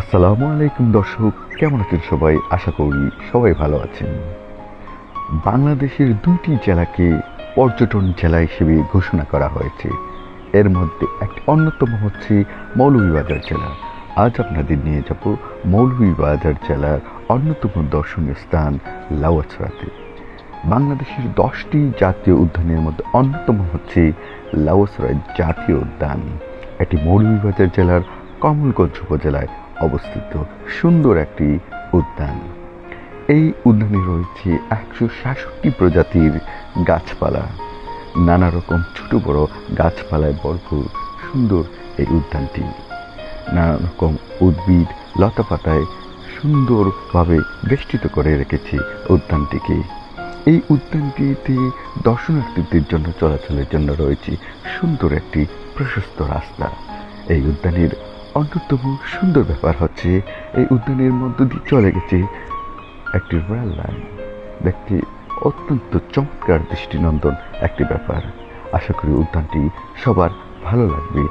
আসসালামু আলাইকুম দর্শক, কেমন আছেন সবাই? আশা করি সবাই ভালো আছেন। বাংলাদেশের 2টি জেলাকে পর্যটন জেলা হিসেবে ঘোষণা করা হয়েছে। এর মধ্যে একটি অন্যতম হচ্ছে মৌলভীবাজার জেলা। আজ আপনাদের নিয়ে যাব মৌলভীবাজার জেলার অন্যতম দর্শনীয় স্থান লাউয়াছড়াতে। বাংলাদেশের 10টি জাতীয় উদ্যানের মধ্যে অন্যতম হচ্ছে লাউয়াছড়া জাতীয় উদ্যান। এটি মৌলভীবাজার জেলার কমলগঞ্জ উপজেলায় অবস্থিত সুন্দর একটি উদ্যান। এই উদ্যানে রয়েছে 166 প্রজাতির গাছপালা, নানা রকম ছোট বড় গাছপালায় ভরপুর সুন্দর এই উদ্যানটি। নানা রকম উদ্ভিদ লতাপাতায় সুন্দরভাবে বেষ্টিত করে রেখেছে উদ্যানটিকে। এই উদ্যানটিতে দর্শনার্থীদের জন্য চলাচলের জন্য রয়েছে সুন্দর একটি প্রশস্ত রাস্তা। এই উদ্যানের অন্যতম সুন্দর ব্যাপার হচ্ছে এই উদ্যানের মধ্য দিয়ে চলে গেছে একটি রেল লাইন। দেখতে অত্যন্ত চমৎকার দৃষ্টিনন্দন একটি ব্যাপার। আশা করি উদ্যানটি সবার ভালো লাগবে।